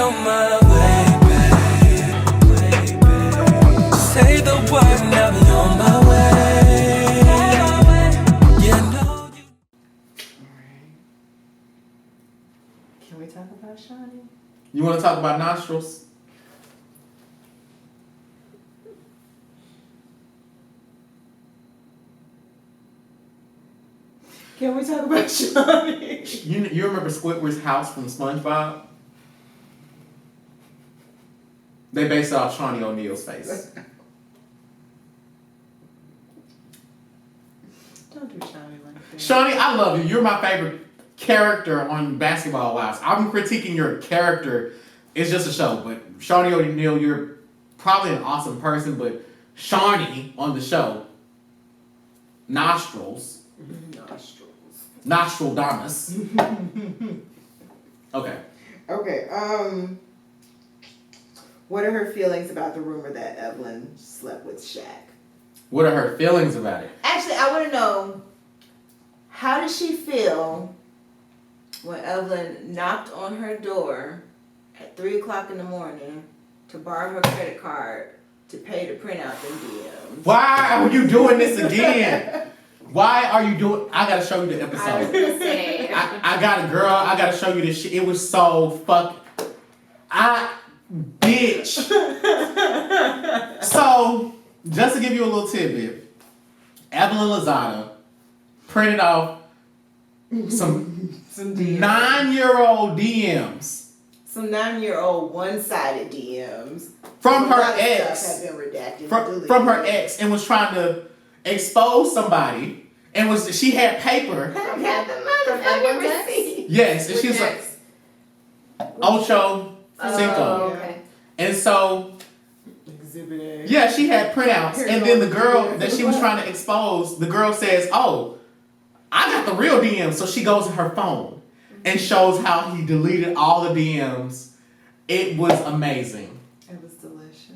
on my way, babe. Say the word, now be on my way. Yeah, no. Alright. Can we talk about Shaunie? You want to talk about nostrils? Can we talk about Shaunie? You remember Squidward's house from SpongeBob? They based it off Shaunie O'Neal's face. Don't do Shaunie like that. Shaunie, I love you. You're my favorite character on Basketball Wives. I'm critiquing your character. It's just a show, but Shaunie O'Neal, you're probably an awesome person, but Shaunie on the show, Nostrils. Nostradamus. Okay. Okay, what are her feelings about the rumor that Evelyn slept with Shaq? What are her feelings about it? Actually, I want to know, how did she feel when Evelyn knocked on her door at 3 o'clock in the morning to borrow her credit card to pay to print out them DMs? Why are you doing this again? Why are you doing? I gotta show you the episode. I was gonna say. I got a girl. I gotta show you this shit. It was so bitch. So, just to give you a little tidbit, Evelyn Lozada printed off some DMs. 9-year-old DMs. Some 9-year-old one-sided DMs. From A her lot of ex. stuff had been redacted. From her ex, and was trying to expose somebody, and she had paper. I got the Evelyn's motherfucking ex? receipt. Yes, and Which she was like ex? Ocho Cinco. Oh, okay. And so, Exhibit A. yeah, she had printouts, and then the girl that she was trying to expose, the girl says, "Oh, I got the real DMs." So she goes to her phone and shows how he deleted all the DMs. It was amazing. It was delicious.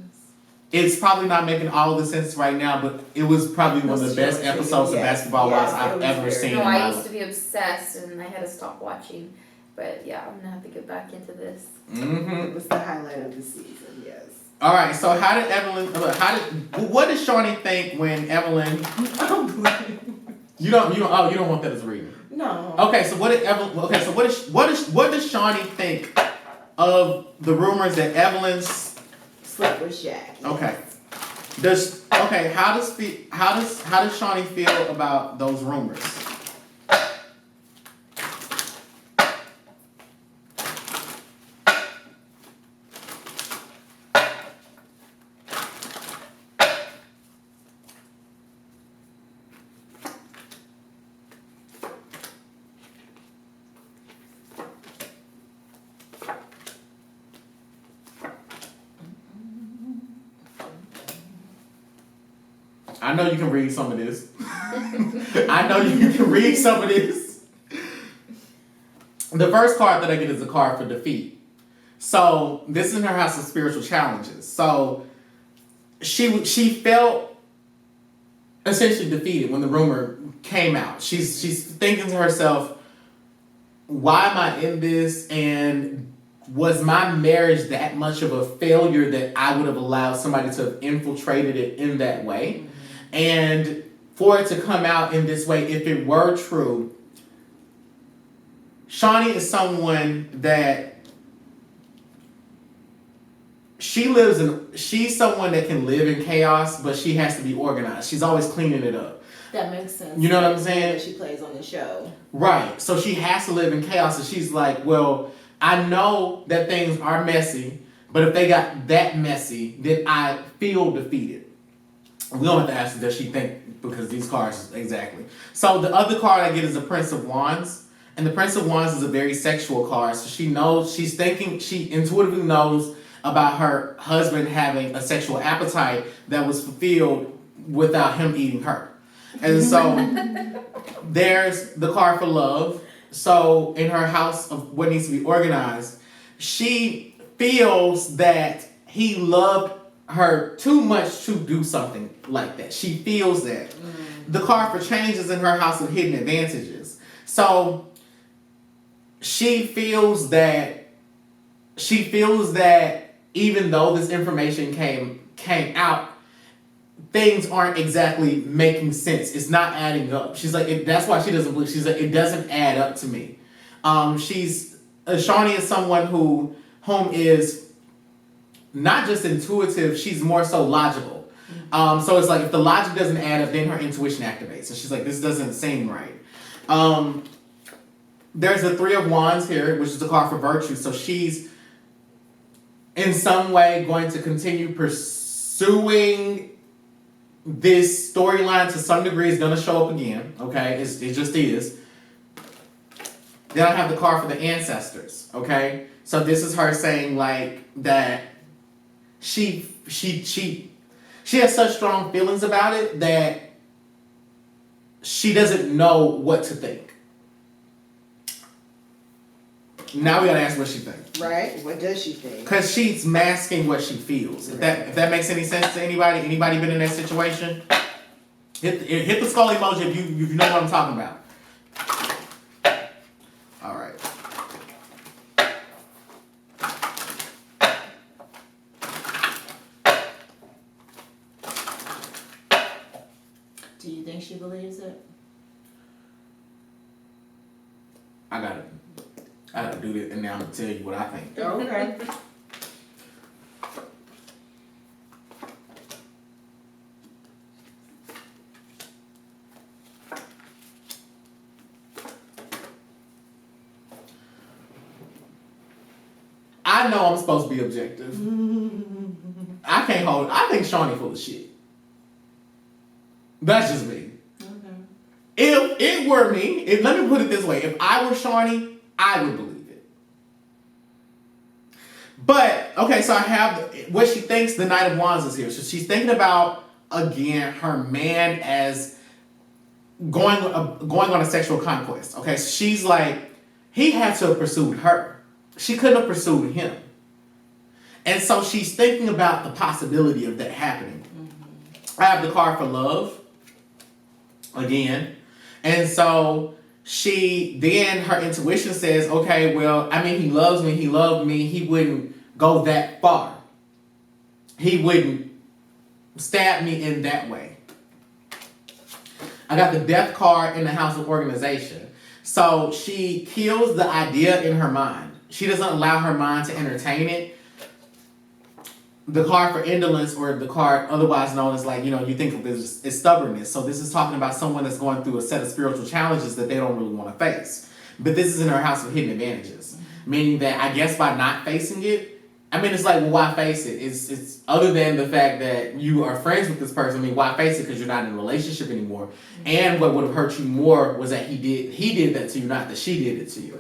It's probably not making all the sense right now, but it was probably one of the best episodes of Basketball Wives I've ever seen. No, in my I used life. to be obsessed and I had to stop watching. But yeah, I'm gonna have to get back into this. It was the highlight of the season, yes. All right. So what did Shaunie think when Evelyn? You don't want that as a reading. No. Okay. So what did Evelyn? Okay. So what does Shaunie think of the rumors that Evelyn's Slept with Shaq. Yes. Okay. How does Shaunie feel about those rumors? I know you can read some of this. I know you can read some of this. The first card that I get is a card for defeat. So this is in her house of spiritual challenges. So she felt essentially defeated when the rumor came out. She's thinking to herself, why am I in this? And was my marriage that much of a failure that I would have allowed somebody to have infiltrated it in that way? And for it to come out in this way, if it were true, Shaunie is someone that she's someone that can live in chaos, but she has to be organized. She's always cleaning it up. That makes sense. You know what I'm saying? That she plays on the show. Right. So she has to live in chaos. And she's like, well, I know that things are messy, but if they got that messy, then I feel defeated. We don't have to ask her, does she think, because these cards, exactly. So the other card I get is the Prince of Wands. And the Prince of Wands is a very sexual card. So she intuitively knows about her husband having a sexual appetite that was fulfilled without him eating her. And so there's the card for love. So in her house of what needs to be organized, she feels that he loved her too much to do something like that. She feels that. The card for change is in her house of hidden advantages. So she feels that she feels that even though this information came out, things aren't exactly making sense. It's not adding up. She's like, that's why she doesn't believe. She's like, it doesn't add up to me. Shaunie is someone whom is not just intuitive, she's more so logical. So it's like if the logic doesn't add up, then her intuition activates. So she's like, this doesn't seem right. There's the Three of Wands here, which is the card for virtue. So she's in some way going to continue pursuing this storyline to some degree. Is going to show up again. Okay, it just is. Then I have the card for the ancestors. Okay, so this is her saying like that she has such strong feelings about it that she doesn't know what to think. Now we gotta ask what she thinks. Right? What does she think? Because she's masking what she feels. If that makes any sense to anybody? Anybody been in that situation? Hit the skull emoji if you know what I'm talking about. All right. Do you think she believes it? I gotta do this, and now I'm gonna tell you what I think. Okay. I know I'm supposed to be objective. I can't hold it. I think Shaunie full of shit. That's just me. If it were me, let me put it this way. If I were Shaunie, I would believe it. But, okay, so I have what she thinks the Knight of Wands is here. So she's thinking about, again, her man as going on a sexual conquest. Okay, so she's like, he had to have pursued her. She couldn't have pursued him. And so she's thinking about the possibility of that happening. I have the card for love. Again. And so her intuition says, okay, well, I mean, he loves me, he loved me, he wouldn't go that far. He wouldn't stab me in that way. I got the death card in the house of organization. So she kills the idea in her mind. She doesn't allow her mind to entertain it. The card for indolence, or the card otherwise known as you think of this as stubbornness. So this is talking about someone that's going through a set of spiritual challenges that they don't really want to face. But this is in her house of hidden advantages. Meaning that I guess by not facing it, I mean, it's like, well, why face it? It's other than the fact that you are friends with this person, I mean, why face it? Because you're not in a relationship anymore. And what would have hurt you more was that he did that to you, not that she did it to you.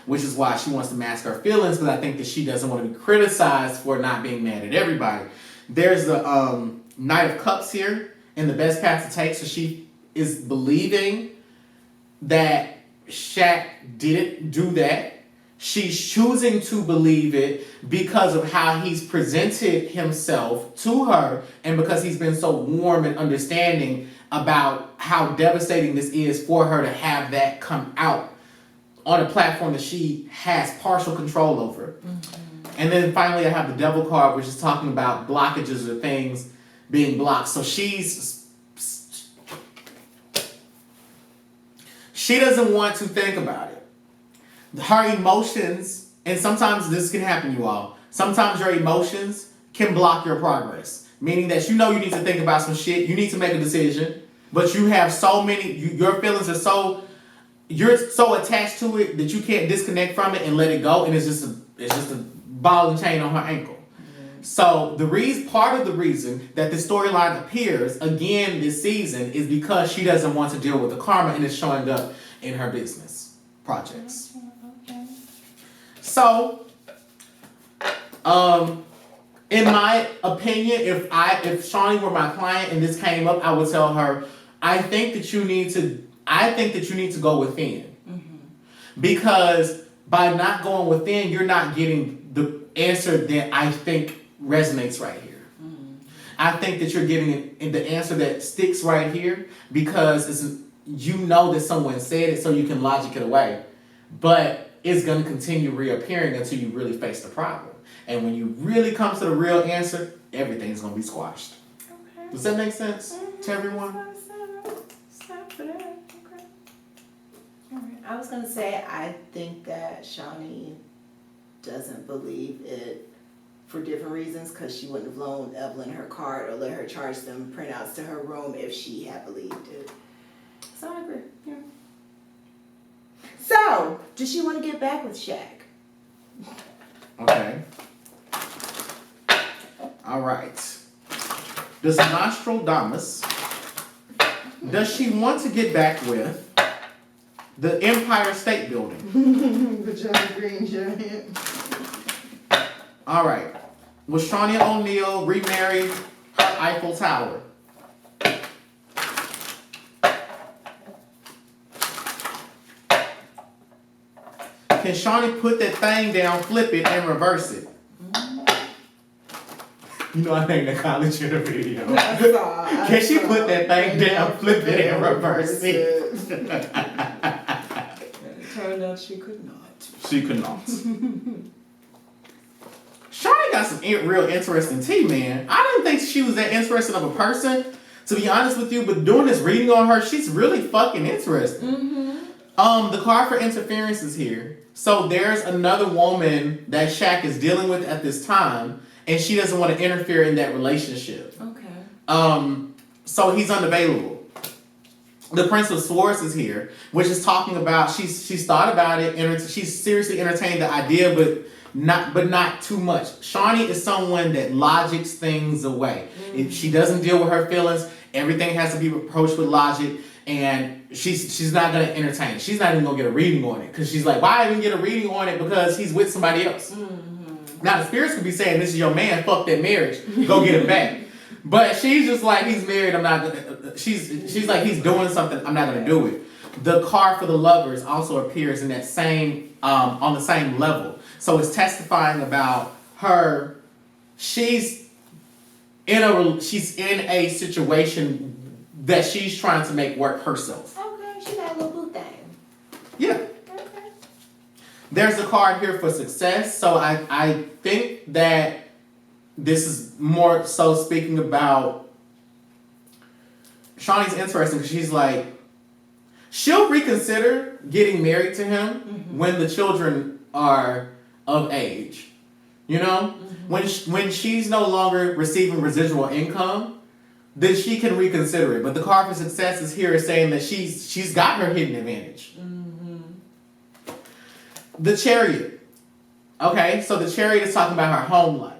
Which is why she wants to mask her feelings, because I think that she doesn't want to be criticized for not being mad at everybody. There's the Knight of Cups here in the best path to take. So she is believing that Shaq didn't do that. She's choosing to believe it because of how he's presented himself to her, and because he's been so warm and understanding about how devastating this is for her to have that come out on a platform that she has partial control over. And then finally I have the Devil card, which is talking about blockages or things being blocked. So she doesn't want to think about it. Her emotions, and sometimes this can happen, you all, sometimes your emotions can block your progress. Meaning that you need to think about some shit, you need to make a decision, but you have so many, your feelings are you're so attached to it that you can't disconnect from it and let it go, and it's just a ball and chain on her ankle. So part of the reason that the storyline appears again this season is because she doesn't want to deal with the karma, and it's showing up in her business projects. So, in my opinion, if Shaunie were my client and this came up, I would tell her, I think that you need to go within. Because by not going within, you're not getting the answer that I think resonates right here. I think that you're getting the answer that sticks right here because that someone said it, so you can logic it away. But it's going to continue reappearing until you really face the problem. And when you really come to the real answer, everything's gonna be squashed. Okay. Does that make sense to everyone? Stop for that. Okay. All right. I was gonna say I think that Shaunie doesn't believe it for different reasons because she wouldn't have loaned Evelyn her card or let her charge them printouts to her room if she had believed it. So I agree. Yeah. So, does she want to get back with Shaq? Okay. All right. Does Nostradamus, does she want to get back with the Empire State Building? Vagina green giant. All right. Will Shaunie O'Neal remarry her Eiffel Tower? Can Shaunie put that thing down, flip it, and reverse it? You know I named the college in the video. Can she put that thing down, flip it, and reverse it? It turned out she could not. She could not. Shaunie got some real interesting tea, man. I didn't think she was that interesting of a person, to be honest with you, but doing this reading on her, she's really fucking interesting. The card for interference is here. So there's another woman that Shaq is dealing with at this time, and she doesn't want to interfere in that relationship. Okay. So he's unavailable. The Prince of Swords is here, which is talking about she's thought about it and she's seriously entertained the idea, but not too much. Shaunie is someone that logics things away. If she doesn't deal with her feelings, everything has to be approached with logic, and she's not gonna entertain it. She's not even gonna get a reading on it because she's like, why even get a reading on it because he's with somebody else. Now the spirits could be saying, this is your man, fuck that marriage, go get him back. But she's just like, he's married, I'm not gonna, she's like, he's doing something, I'm not gonna do it. The card for the Lovers also appears in that same, on the same level. So it's testifying about her, she's in a situation that she's trying to make work herself. Okay, she got a little boo thing. Yeah. Okay. There's a card here for success. So I think that this is more so speaking about Shaunie's interesting because she's like, she'll reconsider getting married to him when the children are of age. You know? When she's no longer receiving residual income, then she can reconsider it. But the card for success is here saying that she's got her hidden advantage. The Chariot. Okay, so the Chariot is talking about her home life.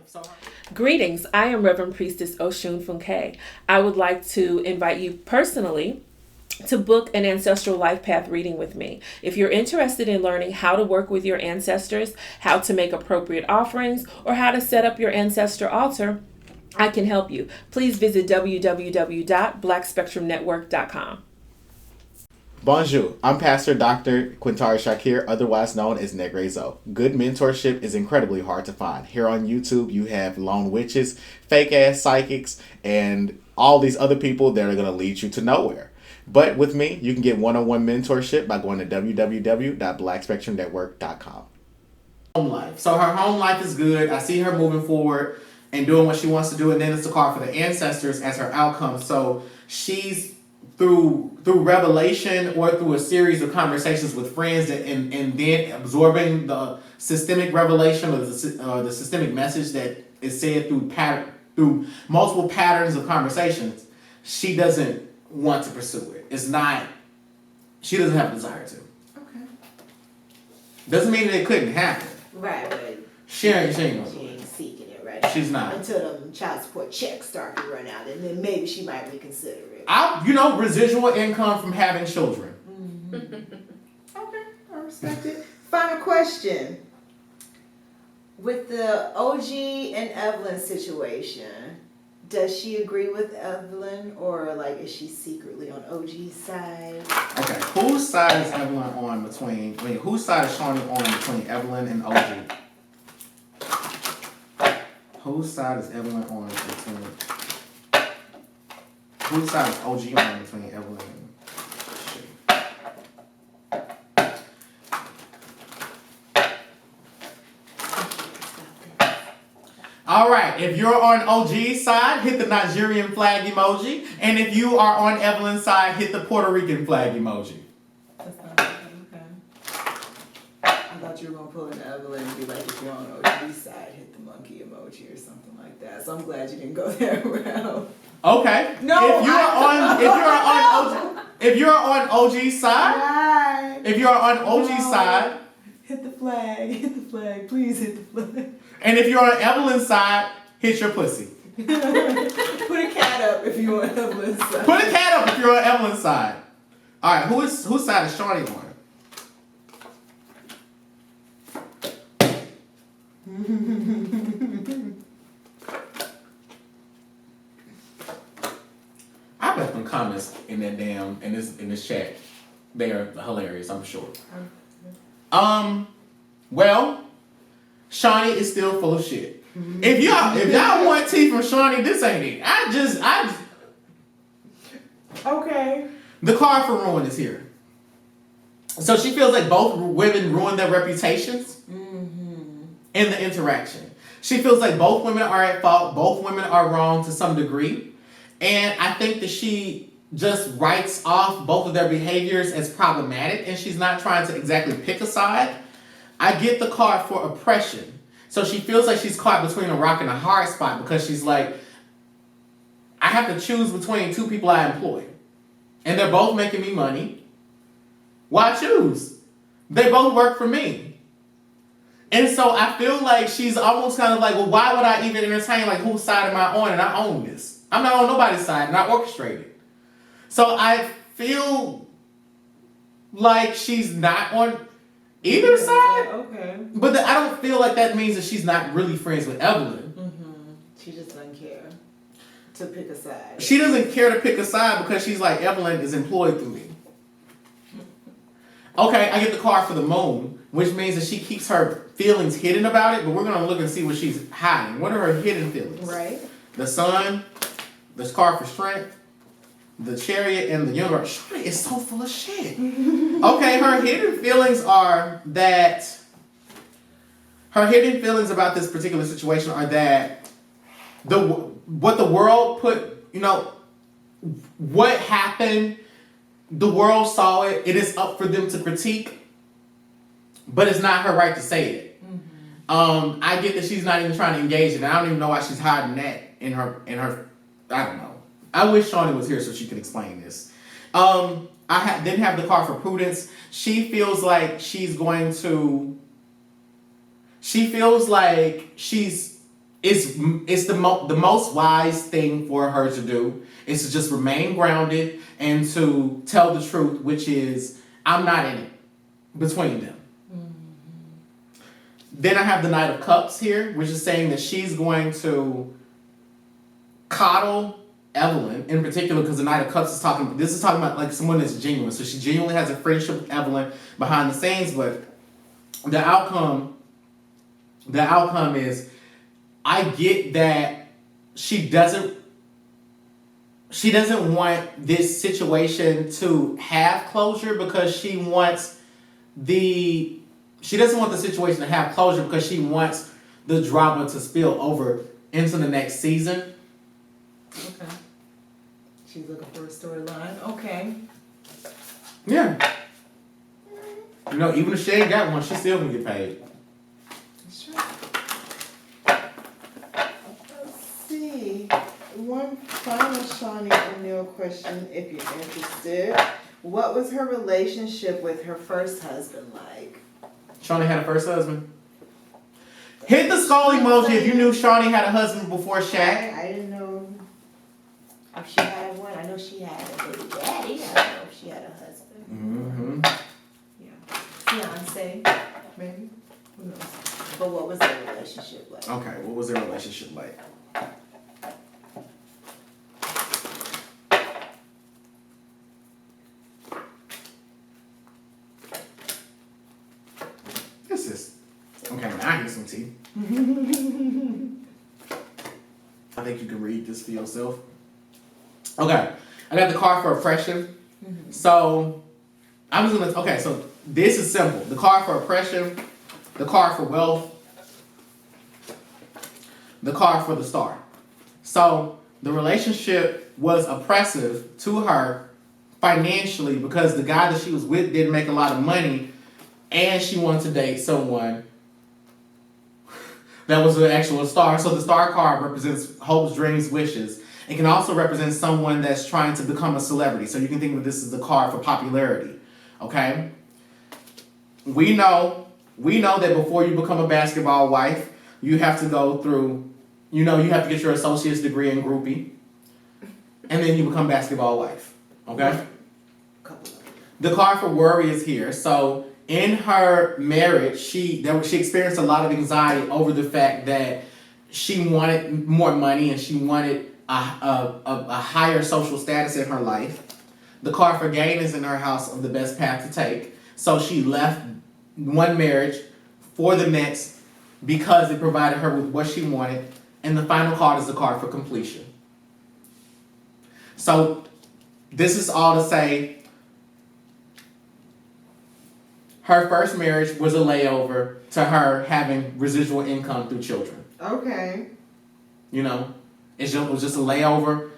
Greetings, I am Reverend Priestess Oshun Funke. I would like to invite you personally to book an ancestral life path reading with me. If you're interested in learning how to work with your ancestors, how to make appropriate offerings, or how to set up your ancestor altar, I can help you. Please visit www.blackspectrumnetwork.com. Bonjour, I'm Pastor Dr. Quintari Shakir, otherwise known as Negrezo. Good mentorship is incredibly hard to find. Here on YouTube, you have lone witches, fake-ass psychics, and all these other people that are going to lead you to nowhere. But with me, you can get one-on-one mentorship by going to www.blackspectrumnetwork.com. Home life. So her home life is good. I see her moving forward and doing what she wants to do, and then it's the card for the ancestors as her outcome. So she's through revelation or through a series of conversations with friends and then absorbing the systemic revelation or the systemic message that is said through multiple patterns of conversations, she doesn't want to pursue it. She doesn't have a desire to. Okay. Doesn't mean that it couldn't happen. Right, but She ain't seeking it, right? She's not. Until the child support checks start to run out, and then maybe she might reconsider it. Residual income from having children. Okay, I respect it. Final question. With the OG and Evelyn situation, does she agree with Evelyn, or like is she secretly on OG's side? Okay, whose side is Evelyn on whose side is Shaunie on between Evelyn and OG? Whose side is Evelyn on between? Whose side is OG on between Evelyn and shit? All right, if you're on OG's side, hit the Nigerian flag emoji. And if you are on Evelyn's side, hit the Puerto Rican flag emoji. That's not okay. I thought you were gonna pull an Evelyn and be like, if you're on OG's side, hit the monkey emoji or something like that. So I'm glad you didn't go that route. Okay. No, if you're on OG's side, Right. if you're on OG's side, Hit the flag, please hit the flag. and if you're on Evelyn's side, hit your pussy. Put a cat up if you're on Evelyn's side. Put a cat up if you're on Evelyn's side. All right, whose side is Shaunie on? I bet some comments in that in this chat. They are hilarious, I'm sure. Well, Shaunie is still full of shit. If y'all want tea from Shaunie, this ain't it. I Okay. The card for ruin is here. So she feels like both women ruined their reputations in the interaction. She feels like both women are at fault, both women are wrong to some degree. And I think that she just writes off both of their behaviors as problematic, and she's not trying to exactly pick a side. I get the card for oppression. So she feels like she's caught between a rock and a hard spot because she's like, I have to choose between two people I employ. And they're both making me money. Why choose? They both work for me. And so I feel like she's almost kind of like, well, why would I even entertain, like, whose side am I on? And I own this. I'm not on nobody's side, and I orchestrate it. So I feel like she's not on either side. Okay. But I don't feel like that means that she's not really friends with Evelyn. She just doesn't care to pick a side. She doesn't care to pick a side because she's like, Evelyn is employed through me. Okay, I get the card for the moon, which means that she keeps her feelings hidden about it, but we're going to look and see what she's hiding. What are her hidden feelings? Right. The sun, this card for strength, the chariot, and the universe. Shaunie is so full of shit. Okay, her hidden feelings are that... Her hidden feelings about this particular situation are that what the world put, what happened, the world saw it. It is up for them to critique, but it's not her right to say it. I get that she's not even trying to engage in it. I don't even know why she's hiding that in her. I don't know. I wish Shaunie was here so she could explain this. Didn't have the card for prudence. She feels like she's going to. She feels like it's the most wise thing for her to do is to just remain grounded and to tell the truth, which is, I'm not in it between them. Then I have the Knight of Cups here, which is saying that she's going to coddle Evelyn in particular, because the Knight of Cups is talking about like someone that's genuine. So she genuinely has a friendship with Evelyn behind the scenes, but the outcome is, I get that she doesn't want this situation to have closure because she doesn't want the situation to have closure because she wants the drama to spill over into the next season. Okay. She's looking for a storyline. Okay. Yeah. Even if she ain't got one, she still gonna get paid. Sure. Let's see. One final Shaunie and Neal question, if you're interested. What was her relationship with her first husband like? Shaunie had a first husband. Hit the skull emoji if you knew Shaunie had a husband before Shaq. I didn't know if she had one. I know she had a baby daddy. I don't know if she had a husband. Yeah. Fiance, maybe. Who knows? But what was their relationship like? Okay, what was their relationship like? This is... Okay, now I get some tea. I think you can read this for yourself. Okay, I got the card for oppression. So, so this is simple. The card for oppression, the card for wealth, the car for the star. So the relationship was oppressive to her financially because the guy that she was with didn't make a lot of money, and she wanted to date someone that was an actual star. So the star card represents hopes, dreams, wishes. It can also represent someone that's trying to become a celebrity. So you can think of this as the card for popularity. Okay? We know that before you become a basketball wife, you have to go through, you have to get your associate's degree in groupie. And then you become basketball wife. Okay? The card for worry is here. So in her marriage, she experienced a lot of anxiety over the fact that she wanted more money and she wanted a higher social status in her life. The card for gain is in her house of the best path to take. So she left one marriage for the next because it provided her with what she wanted. And the final card is the card for completion. So this is all to say her first marriage was a layover to her having residual income through children. Okay. It was just a layover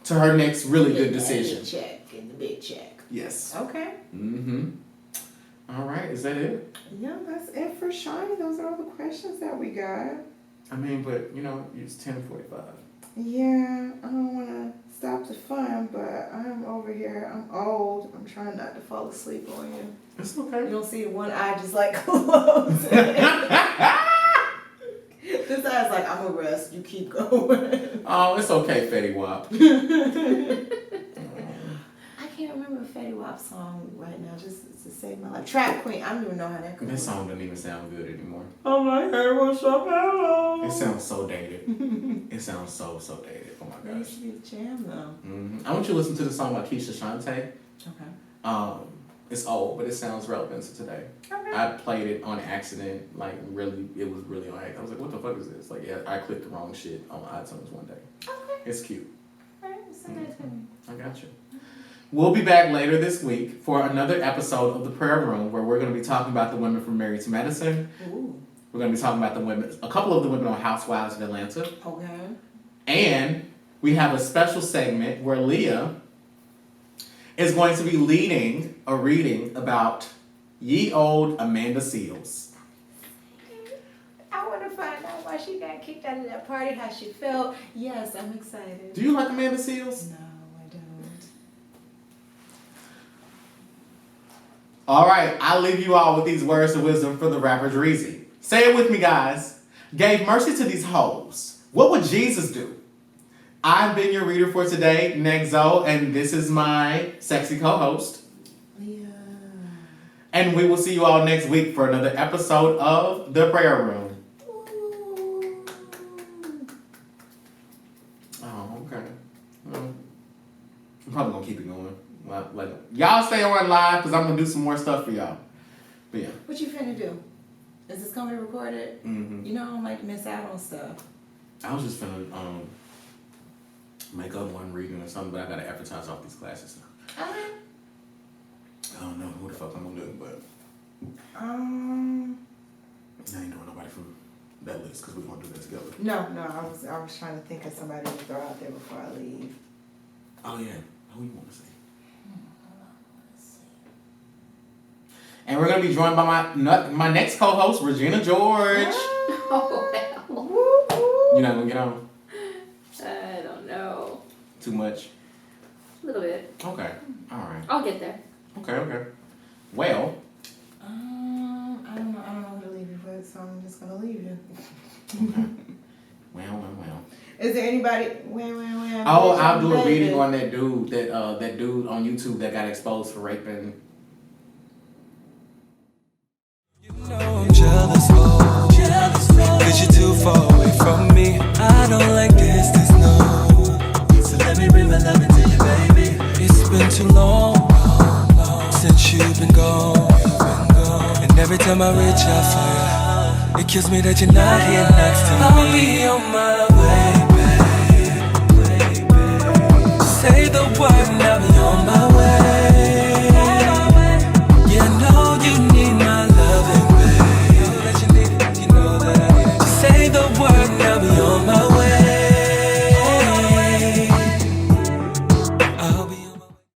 to her next really good decision. Getting the big check. Yes. Okay. Mm-hmm. All right, is that it? Yeah, that's it for Shaunie. Those are all the questions that we got. I mean, but it's 10:45. Yeah, I don't want to stop the fun, but I'm over here. I'm old. I'm trying not to fall asleep on you. It's okay. You don't see one eye just like closed. This eye's like, I'm gonna rest. You keep going. Oh, it's okay, Fetty Wap. I can't remember a Fetty Wap song right now. Just to save my life. Trap Queen. I don't even know how that goes. This song doesn't even sound good anymore. Oh my hair was so mellow. It sounds so dated. It sounds so dated. Oh my That gosh. used to be the jam though. Mm-hmm. I want you to listen to the song by Keisha Shante. Okay. It's old, but it sounds relevant to today. Okay. I played it on accident. It was really on accident. I was like, what the fuck is this? Like, yeah, I clicked the wrong shit on iTunes one day. Okay. It's cute. Alright, send that to me. I got you. We'll be back later this week for another episode of The Prayer Room where we're going to be talking about the women from Married to Medicine. Ooh. We're going to be talking about a couple of the women on Housewives of Atlanta. Okay. And we have a special segment where Leah is going to be leading a reading about ye old Amanda Seals. I want to find out why she got kicked out of that party, how she felt. Yes, I'm excited. Do you like Amanda Seals? No, I don't. All right, I'll leave you all with these words of wisdom from the rapper Dreezy. Say it with me, guys. Gave mercy to these hoes. What would Jesus do? I've been your reader for today, Nexo, and this is my sexy co-host. Yeah. And we will see you all next week for another episode of The Prayer Room. Oh, okay. Well, I'm probably going to keep it going. Well, y'all stay on live because I'm going to do some more stuff for y'all. But yeah. What you finna do? Is this gonna be recorded? Mm-hmm. You know I don't like to miss out on stuff. I was just finna make up one reading or something, but I gotta advertise off these classes now. Okay. I don't know who the fuck I'm gonna do, but I ain't doing nobody from that list because we're gonna do that together. No, I was trying to think of somebody to throw out there before I leave. Oh yeah, who you want to see? And we're gonna be joined by my next co-host, Regina George. Oh, hell. You're not gonna get on? I don't know. Too much? A little bit. Okay. All right. I'll get there. Okay. Well. I don't know who to leave you with, so I'm just gonna leave you. Okay. Well. Is there anybody? Oh, I'll do a reading on that dude that dude on YouTube that got exposed for raping. I'm jealous, cause you're too far away from me. I don't like this, no. So let me bring my love into you, baby. It's been too long since you've been gone. And every time I reach out for you, it kills me that you're not here next to me.